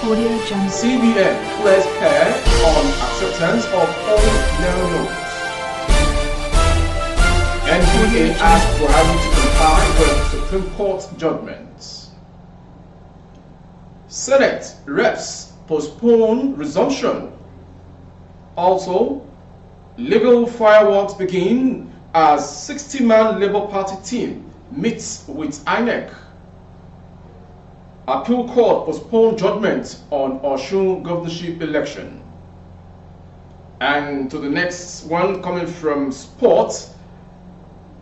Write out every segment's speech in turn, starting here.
CBN clears hair on acceptance of all naira notes. NPA asked Buhari to comply with Supreme Court judgments. Senate reps postpone resumption. Also, legal fireworks begin as 60-man Labour Party team meets with INEC. Appeal Court postponed judgment on Osun governorship election. And to the next one, coming from sports,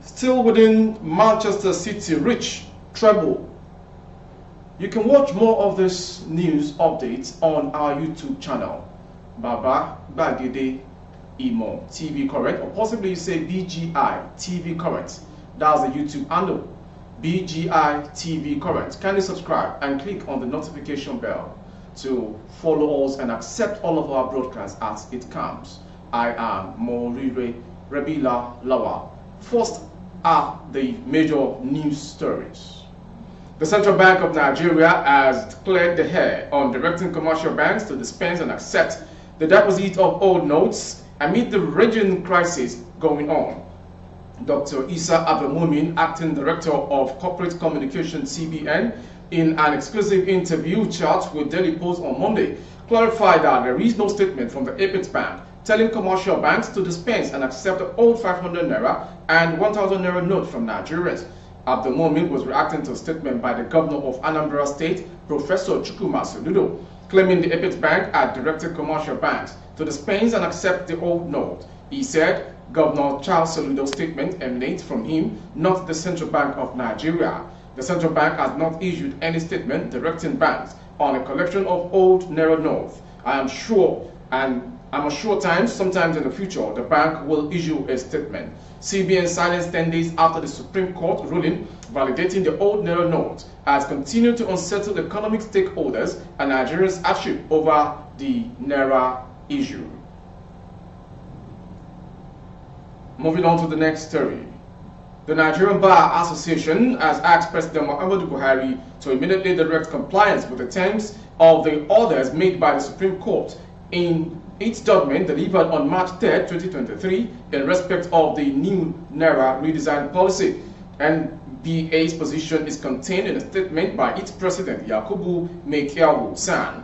still within Manchester City reach treble. You can watch more of this news updates on our YouTube channel, Baba Bagede Imo TV Correct, or possibly you say BGI TV Correct. That's the YouTube handle, BGI TV Correct. Kindly subscribe and click on the notification bell to follow us and accept all of our broadcasts as it comes. I am Morire Rebila Lawa. First are the major news stories. The Central Bank of Nigeria has cleared the air on directing commercial banks to dispense and accept the deposit of old notes amid the raging crisis going on. Dr. Isa Abdelmumin, Acting Director of Corporate Communication CBN, in an exclusive interview chat with Daily Post on Monday, clarified that there is no statement from the Apex Bank telling commercial banks to dispense and accept the old 500 naira and 1000 naira note from Nigerians. Abdelmumin was reacting to a statement by the governor of Anambra State, Professor Chukwuma Soludo, claiming the Apex Bank had directed commercial banks to dispense and accept the old note. He said Governor Charles Soludo's statement emanates from him, not the Central Bank of Nigeria. The Central Bank has not issued any statement directing banks on a collection of old naira notes. I'm sure sometimes in the future, the bank will issue a statement. CBN silence 10 days after the Supreme Court ruling validating the old naira note has continued to unsettle economic stakeholders and Nigerians' hardship over the naira issue. Moving on to the next story. The Nigerian Bar Association has asked President Muhammadu Buhari to immediately direct compliance with the terms of the orders made by the Supreme Court in its judgment delivered on March 3, 2023 in respect of the new Naira redesign policy. NBA's position is contained in a statement by its president, Yakubu Mekiawu-San.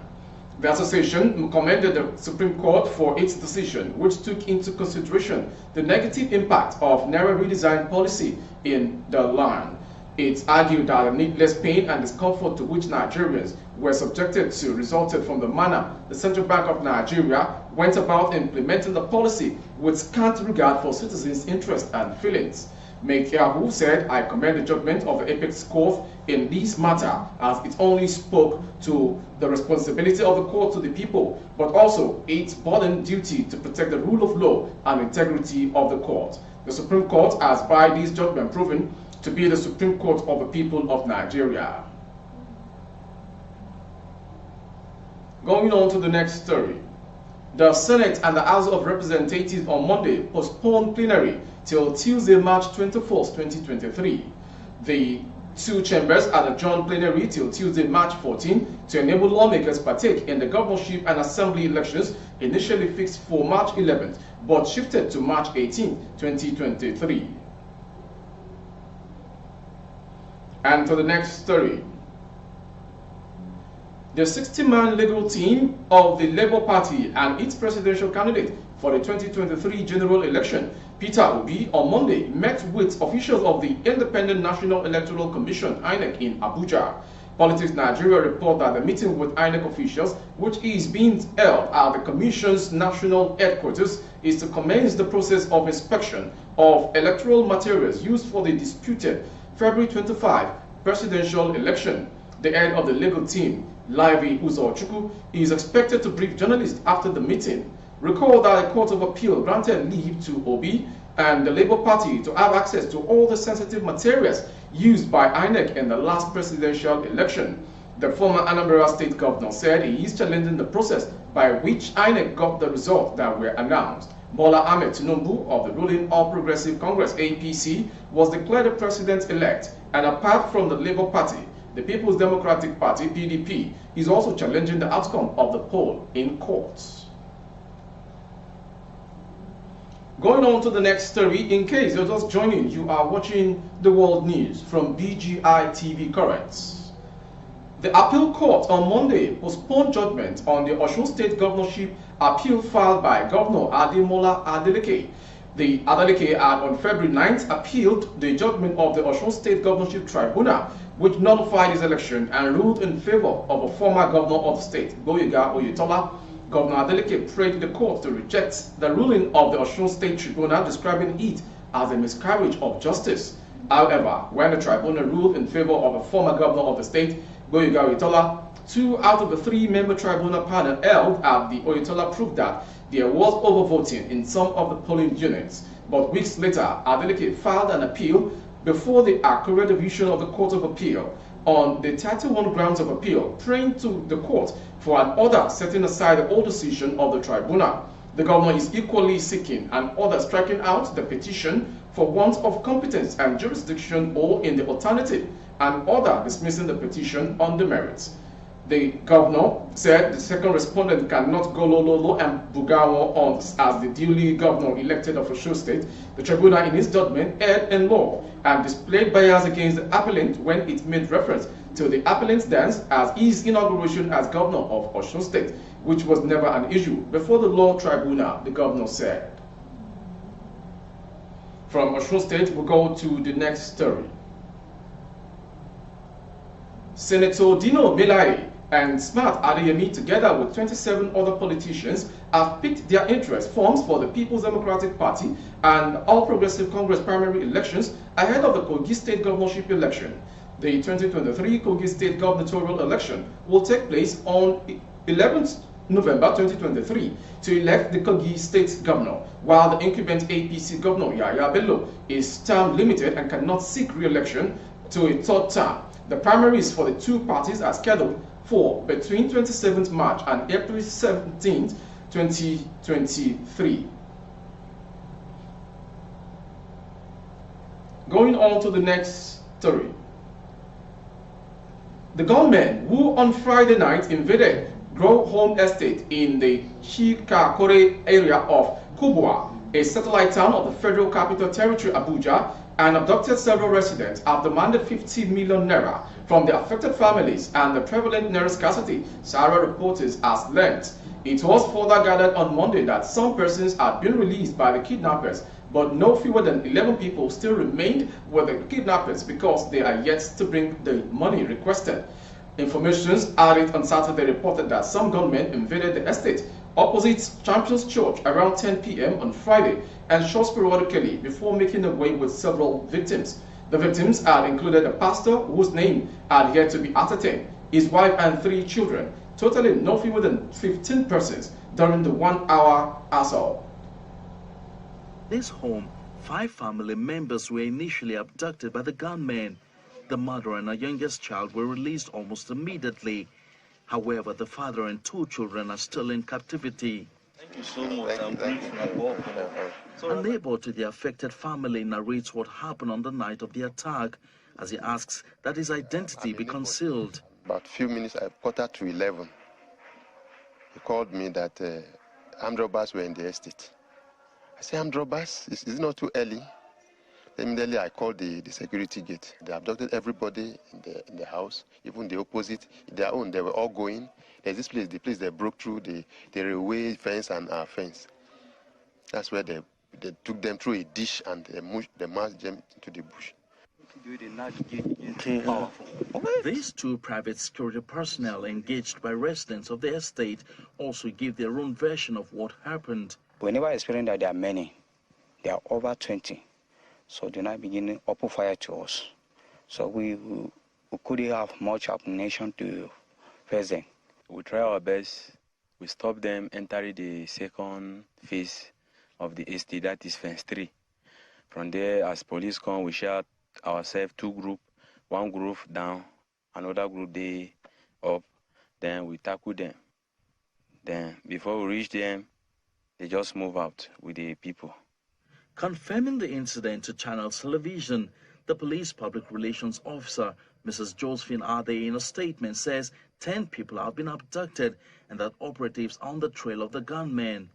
The association commended the Supreme Court for its decision, which took into consideration the negative impact of Naira redesign policy in the land. It argued that the needless pain and discomfort to which Nigerians were subjected to resulted from the manner the Central Bank of Nigeria went about implementing the policy with scant regard for citizens' interests and feelings. Mekiahu said, I commend the judgment of the Apex Court in this matter as it only spoke to the responsibility of the court to the people, but also its burden duty to protect the rule of law and integrity of the court. The Supreme Court has by this judgment proven to be the Supreme Court of the people of Nigeria. Going on to the next story. The Senate and the House of Representatives on Monday postponed plenary till Tuesday, March 21st, 2023. The two chambers had adjourned plenary till Tuesday, March 14 to enable lawmakers partake in the governorship and assembly elections initially fixed for March 11th, but shifted to March 18, 2023. And to the next story. The 60-man legal team of the Labour Party and its presidential candidate for the 2023 general election, Peter Obi, on Monday met with officials of the Independent National Electoral Commission, INEC, in Abuja. Politics Nigeria report that the meeting with INEC officials, which is being held at the Commission's national headquarters, is to commence the process of inspection of electoral materials used for the disputed February 25 presidential election. The head of the legal team, Livy Uzochukwu, is expected to brief journalists after the meeting. Recall that the Court of Appeal granted leave to Obi and the Labour Party to have access to all the sensitive materials used by INEC in the last presidential election. The former Anambra State governor said he is challenging the process by which INEC got the results that were announced. Bola Ahmed Tinubu of the ruling All Progressive Congress APC was declared the president-elect, and apart from the Labour Party, The People's Democratic Party, PDP, is also challenging the outcome of the poll in courts. Going on to the next story, in case you're just joining, you are watching the world news from BGI TV Currents. The appeal court on Monday postponed judgment on the Osun State governorship appeal filed by Governor Ademola Adeleke. The Adeleke had on February 9th appealed the judgment of the Osun State Governorship Tribunal, which nullified his election and ruled in favor of a former governor of the state, Gboyega Oyetola. Governor Adeleke prayed the court to reject the ruling of the Osun State Tribunal, describing it as a miscarriage of justice. However, when the tribunal ruled in favor of a former governor of the state, Gboyega Oyetola, 2 out of the 3-member tribunal panel held at the Oyetola proved that there was overvoting in some of the polling units. But weeks later, Adeleke filed an appeal before the Accurate Division of the Court of Appeal on the 31 grounds of appeal, praying to the court for an order setting aside the old decision of the tribunal. The governor is equally seeking an order striking out the petition for want of competence and jurisdiction, or in the alternative, an order dismissing the petition on the merits. The governor said the second respondent cannot go Lololo and Bugawo on as the duly governor elected of Osun State. The tribunal in its judgment erred in law and displayed bias against the appellant when it made reference to the appellant's dance as his inauguration as governor of Osun State, which was never an issue before the law tribunal, the governor said. From Osun State, we'll go to the next story. Senator Dino Melaye and Smart Adeyemi, together with 27 other politicians, have picked their interest forms for the People's Democratic Party and All Progressive Congress primary elections ahead of the Kogi State governorship election. The 2023 Kogi State gubernatorial election will take place on 11th November 2023 to elect the Kogi State governor, while the incumbent APC governor Yaya Bello is term limited and cannot seek re-election to a third term. The primaries for the two parties are scheduled for between 27th March and April 17th, 2023. Going on to the next story. The gunmen who on Friday night invaded Grow Home Estate in the Chikakore area of Kubwa, a satellite town of the Federal Capital Territory Abuja, and abducted several residents have demanded 50 million naira from the affected families and the prevalent naira scarcity, Sahara reporters has learned. It was further gathered on Monday that some persons had been released by the kidnappers, but no fewer than 11 people still remained with the kidnappers because they are yet to bring the money requested. Information added on Saturday reported that some gunmen invaded the estate opposite Champions Church around 10 p.m. on Friday and shot sporadically before making away with several victims. The victims had included a pastor whose name had yet to be ascertained, his wife and 3 children, totaling no fewer than 15 persons during the 1-hour assault. This home, 5 family members were initially abducted by the gunmen. The mother and her youngest child were released almost immediately. However, the father and 2 children are still in captivity. Thank you so much. A neighbor to the affected family narrates what happened on the night of the attack as he asks that his identity be concealed. About a few minutes, at 11:15, he called me that armed robbers were in the estate. I said, armed robbers? Is it not too early? Immediately, I called the security gate. They abducted everybody in the house, even the opposite, their own. They were all going. There's this place, the place they broke through the railway fence and our fence. That's where they took them through a dish and they marched them into the bush. These 2 private security personnel engaged by residents of the estate also give their own version of what happened. We never experienced that there are many. There are over 20. So they're not beginning to open fire to us. So we couldn't have much ammunition to face them. We try our best. We stop them entering the second phase of the estate, that is fence 3. From there, as police come, we share ourselves 2 groups. 1 group down, another group they up. Then we tackle them. Then before we reach them, they just move out with the people. Confirming the incident to Channels Television, the police public relations officer Mrs. Josephine Ade, in a statement, says 10 people have been abducted and that operatives are on the trail of the gunmen.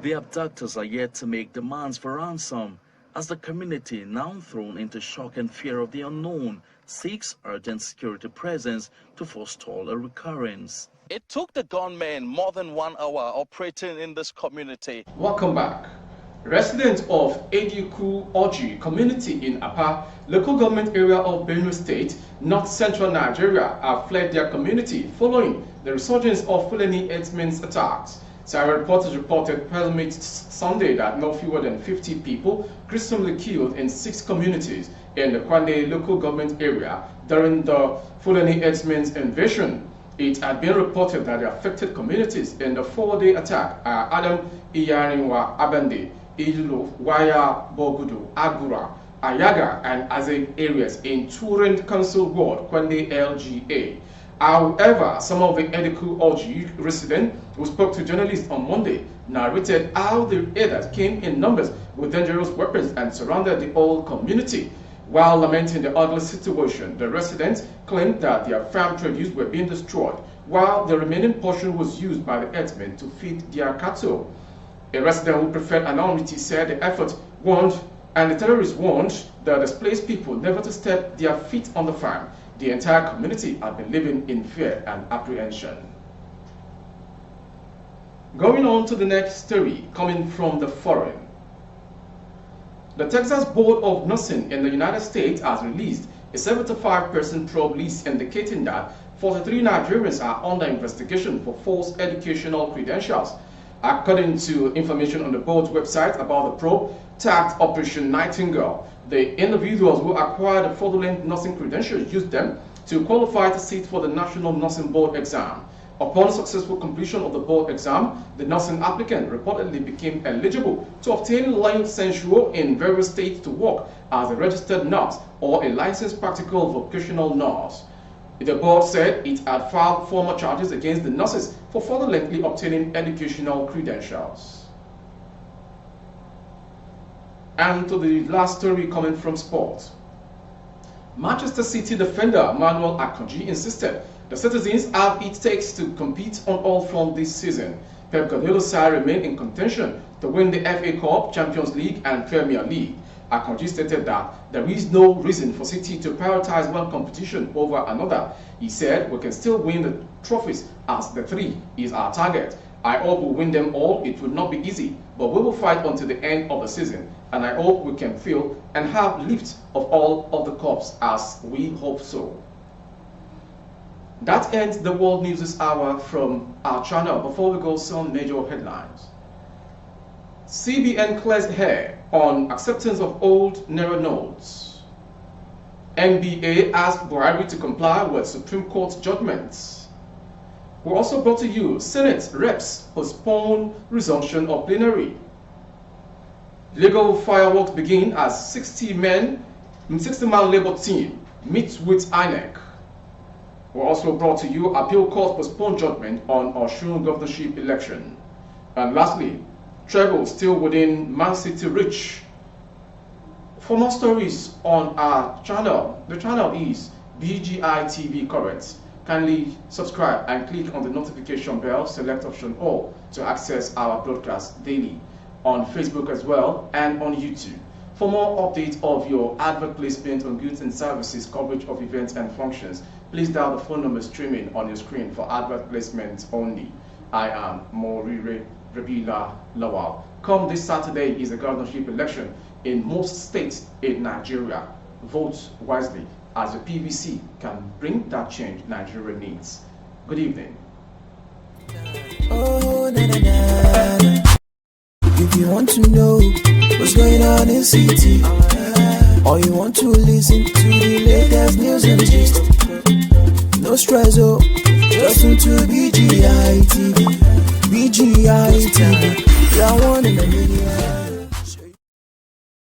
The abductors are yet to make demands for ransom, as the community, now thrown into shock and fear of the unknown, seeks urgent security presence to forestall a recurrence. It took the gunmen more than 1 hour operating in this community. Welcome back. Residents of Ediku Oji community in Apa, local government area of Benue State, north central Nigeria, have fled their community following the resurgence of Fulani herdsmen's attacks. Sarah reporters reported Sunday that no fewer than 50 people gruesomely killed in 6 communities in the Kwande local government area during the Fulani herdsmen's invasion. It had been reported that the affected communities in the 4-day attack are Adam Iyarinwa Abande, Ilulo, Waya, Bogudu, Agura, Ayaga, and Azeg areas in Turin Council Ward, Kwande LGA. However, some of the Ediku Oji residents who spoke to journalists on Monday narrated how the raiders came in numbers with dangerous weapons and surrounded the whole community. While lamenting the ugly situation, the residents claimed that their farm produce were being destroyed, while the remaining portion was used by the herdsmen to feed their cattle. A resident who preferred anonymity said the effort warned and the terrorists warned the displaced people never to step their feet on the farm. The entire community had been living in fear and apprehension. Going on to the next story, coming from the foreign. The Texas Board of Nursing in the United States has released a 75-person probe list indicating that 43 Nigerians are under investigation for false educational credentials. According to information on the board's website about the probe, tagged Operation Nightingale, the individuals who acquired the fraudulent nursing credentials used them to qualify to sit for the National Nursing Board exam. Upon successful completion of the board exam, the nursing applicant reportedly became eligible to obtain licensure in various states to work as a registered nurse or a licensed practical vocational nurse. The board said it had filed formal charges against the nurses for fraudulently obtaining educational credentials. And to the last story coming from sports. Manchester City defender Manuel Akanji insisted the citizens have it takes to compete on all fronts this season. Pep Guardiola's side remain in contention to win the FA Cup, Champions League and Premier League. Akanji stated that there is no reason for City to prioritize one competition over another. He said, "We can still win the trophies as the 3 is our target. I hope we win them all. It will not be easy, but we will fight until the end of the season. And I hope we can feel and have lift of all of the cups as we hope so." That ends the World News this hour from our channel. Before we go, some major headlines. CBN clears hair on acceptance of old Naira notes. NBA asked Buhari to comply with Supreme Court judgments. We also brought to you Senate reps postpone resumption of plenary. Legal fireworks begin as 60-man labor team meets with INEC. We also brought to you appeal court postponed judgment on Osun governorship election. And lastly, treble still within Man City reach. For more stories on our channel, the channel is BGI TV Current. Kindly subscribe and click on the notification bell, select option all to access our broadcast daily on Facebook as well and on YouTube. For more updates of your advert placement on goods and services, coverage of events and functions, please dial the phone number streaming on your screen for advert placement only. I am Morire Rabila Lawal. Come this Saturday is the governorship election in most states in Nigeria. Vote wisely as the PVC can bring that change Nigeria needs. Good evening. Oh, na, na, na. If you want to know what's going on in city, or you want to listen to the latest news and gist, no stress, oh, just tune to BGI TV. BGI TV, you're one in a million.